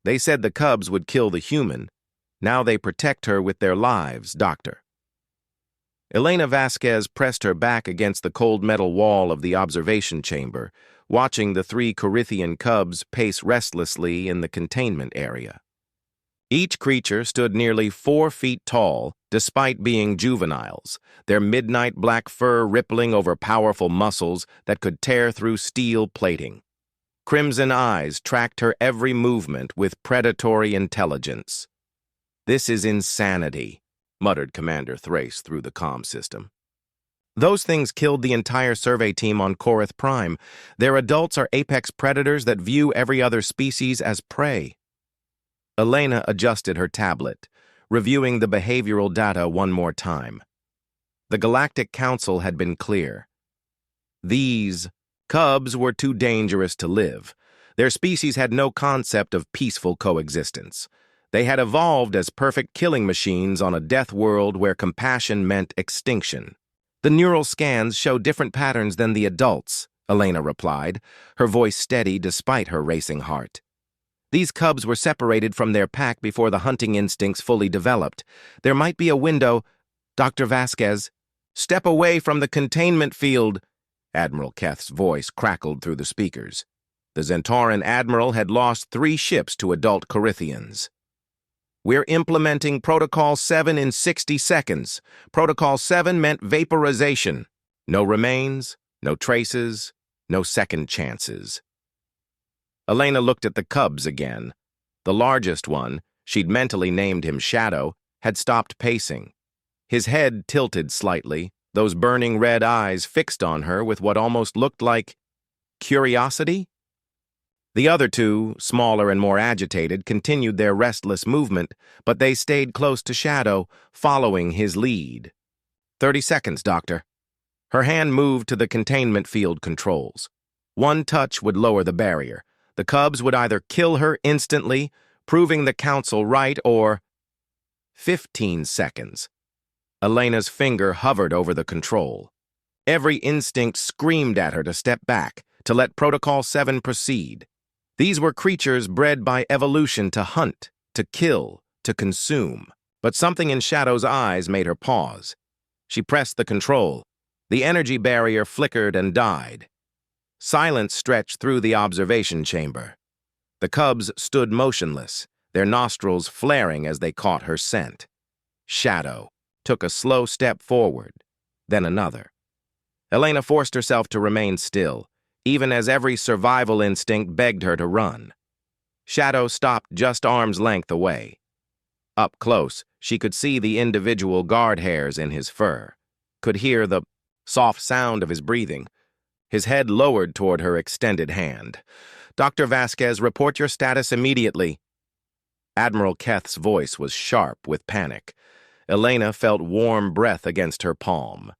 They said the cubs would kill the human. Now they protect her with their lives, Doctor. Elena Vasquez pressed her back against the cold metal wall of the observation chamber, watching the 3 Corythian cubs pace restlessly in the containment area. Each creature stood nearly 4 feet tall, despite being juveniles, their midnight black fur rippling over powerful muscles that could tear through steel plating. Crimson eyes tracked her every movement with predatory intelligence. "This is insanity," muttered Commander Thrace through the comm system. "Those things killed the entire survey team on Korath Prime. Their adults are apex predators that view every other species as prey." Elena adjusted her tablet, reviewing the behavioral data one more time. The Galactic Council had been clear. These cubs were too dangerous to live. Their species had no concept of peaceful coexistence. They had evolved as perfect killing machines on a death world where compassion meant extinction. "The neural scans show different patterns than the adults," Elena replied, her voice steady despite her racing heart. "These cubs were separated from their pack before the hunting instincts fully developed. There might be a window—" "Dr. Vasquez, step away from the containment field," Admiral Keth's voice crackled through the speakers. The Zentauran admiral had lost 3 ships to adult Corythians. "We're implementing Protocol 7 in 60 seconds. Protocol 7 meant vaporization. No remains, no traces, no second chances." Elena looked at the cubs again. The largest one, she'd mentally named him Shadow, had stopped pacing. His head tilted slightly, those burning red eyes fixed on her with what almost looked like curiosity. The other 2, smaller and more agitated, continued their restless movement, but they stayed close to Shadow, following his lead. 30 seconds, Doctor." Her hand moved to the containment field controls. One touch would lower the barrier. The cubs would either kill her instantly, proving the Council right, or— 15 seconds. Elena's finger hovered over the control. Every instinct screamed at her to step back, to let Protocol 7 proceed. These were creatures bred by evolution to hunt, to kill, to consume. But something in Shadow's eyes made her pause. She pressed the control. The energy barrier flickered and died. Silence stretched through the observation chamber. The cubs stood motionless, their nostrils flaring as they caught her scent. Shadow took a slow step forward, then another. Elena forced herself to remain still, even as every survival instinct begged her to run. Shadow stopped just arm's length away. Up close, she could see the individual guard hairs in his fur, could hear the soft sound of his breathing. His head lowered toward her extended hand. "Dr. Vasquez, report your status immediately." Admiral Keth's voice was sharp with panic. Elena felt warm breath against her palm.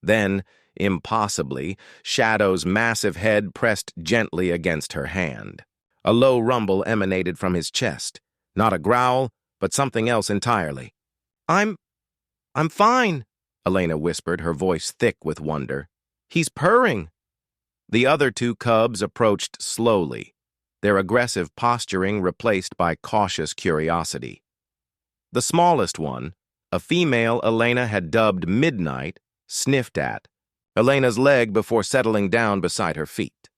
Then, impossibly, Shadow's massive head pressed gently against her hand. A low rumble emanated from his chest. Not a growl, but something else entirely. I'm fine," Elena whispered, her voice thick with wonder. "He's purring." The other 2 cubs approached slowly, their aggressive posturing replaced by cautious curiosity. The smallest one, a female Elena had dubbed Midnight, sniffed at Elena's leg before settling down beside her feet.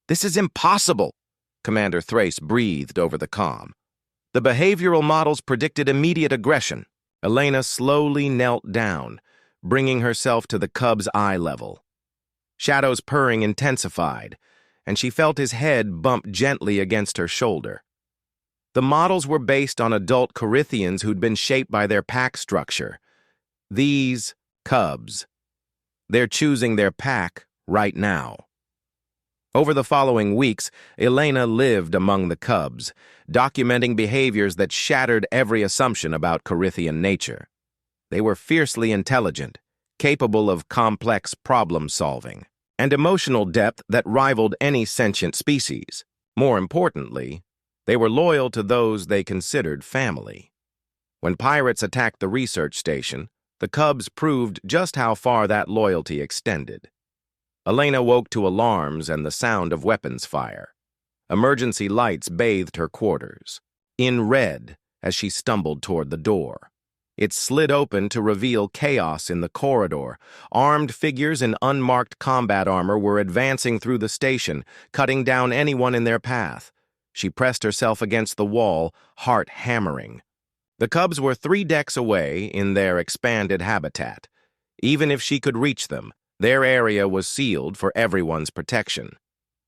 "This is impossible," Commander Thrace breathed over the comm. "The behavioral models predicted immediate aggression." Elena slowly knelt down, bringing herself to the cub's eye level. Shadow's purring intensified, and she felt his head bump gently against her shoulder. The models were based on adult Corythians who'd been shaped by their pack structure. These cubs. They're choosing their pack right now. Over the following weeks, Elena lived among the cubs, documenting behaviors that shattered every assumption about Corythian nature. They were fiercely intelligent, capable of complex problem-solving, and emotional depth that rivaled any sentient species. More importantly, they were loyal to those they considered family. When pirates attacked the research station, the cubs proved just how far that loyalty extended. Elena woke to alarms and the sound of weapons fire. Emergency lights bathed her quarters, in red as she stumbled toward the door. It slid open to reveal chaos in the corridor. Armed figures in unmarked combat armor were advancing through the station, cutting down anyone in their path. She pressed herself against the wall, heart hammering. The cubs were 3 decks away in their expanded habitat. Even if she could reach them, their area was sealed for everyone's protection.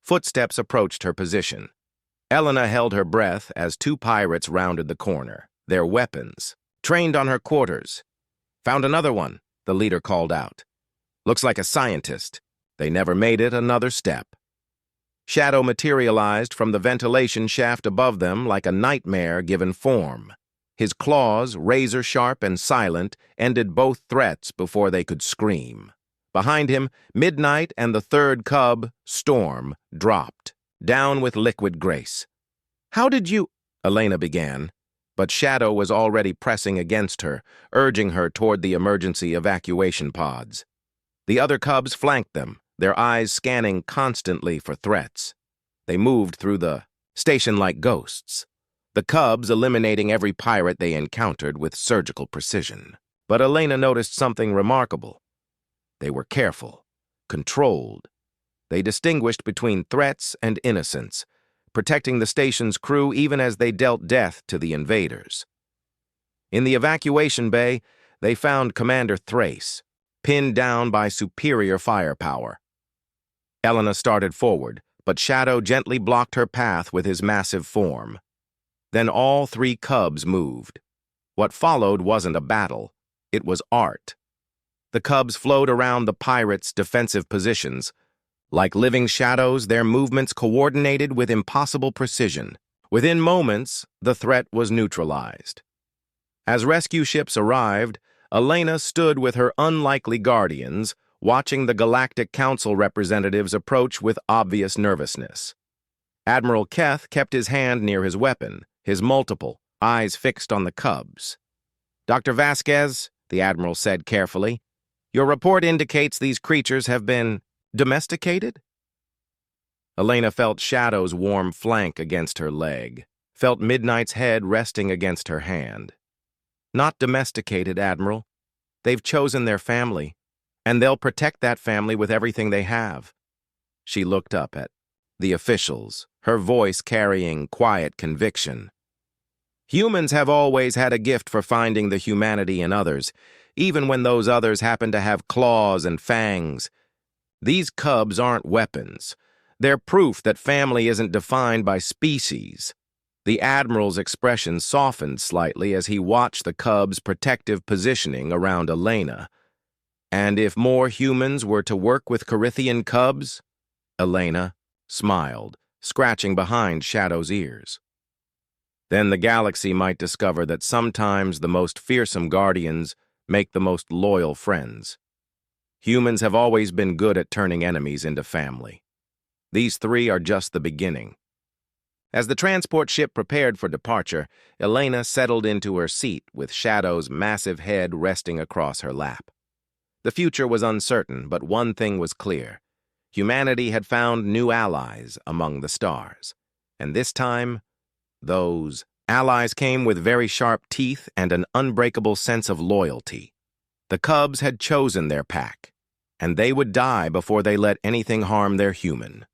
Footsteps approached her position. Elena held her breath as 2 pirates rounded the corner, their weapons trained on her quarters. "Found another one," the leader called out. "Looks like a scientist." They never made it another step. Shadow materialized from the ventilation shaft above them like a nightmare given form. His claws, razor-sharp and silent, ended both threats before they could scream. Behind him, Midnight and the 3rd cub, Storm, dropped, down with liquid grace. "How did you—" Elena began, but Shadow was already pressing against her, urging her toward the emergency evacuation pods. The other cubs flanked them, their eyes scanning constantly for threats. They moved through the station like ghosts, the cubs eliminating every pirate they encountered with surgical precision. But Elena noticed something remarkable. They were careful, controlled. They distinguished between threats and innocence, protecting the station's crew even as they dealt death to the invaders. In the evacuation bay, they found Commander Thrace, pinned down by superior firepower. Elena started forward, but Shadow gently blocked her path with his massive form. Then all 3 cubs moved. What followed wasn't a battle, it was art. The cubs flowed around the pirates' defensive positions. Like living shadows, their movements coordinated with impossible precision. Within moments, the threat was neutralized. As rescue ships arrived, Elena stood with her unlikely guardians, watching the Galactic Council representatives approach with obvious nervousness. Admiral Keth kept his hand near his weapon, his multiple, eyes fixed on the cubs. "Dr. Vasquez," the Admiral said carefully, "your report indicates these creatures have been domesticated?" Elena felt Shadow's warm flank against her leg, felt Midnight's head resting against her hand. "Not domesticated, Admiral. They've chosen their family, and they'll protect that family with everything they have." She looked up at the officials, her voice carrying quiet conviction. "Humans have always had a gift for finding the humanity in others, even when those others happen to have claws and fangs. These cubs aren't weapons. They're proof that family isn't defined by species." The Admiral's expression softened slightly as he watched the cubs' protective positioning around Elena. "And if more humans were to work with Carithian cubs?" Elena smiled, scratching behind Shadow's ears. "Then the galaxy might discover that sometimes the most fearsome guardians make the most loyal friends. Humans have always been good at turning enemies into family. These 3 are just the beginning." As the transport ship prepared for departure, Elena settled into her seat with Shadow's massive head resting across her lap. The future was uncertain, but one thing was clear. Humanity had found new allies among the stars. And this time, those allies came with very sharp teeth and an unbreakable sense of loyalty. The cubs had chosen their pack, and they would die before they let anything harm their human.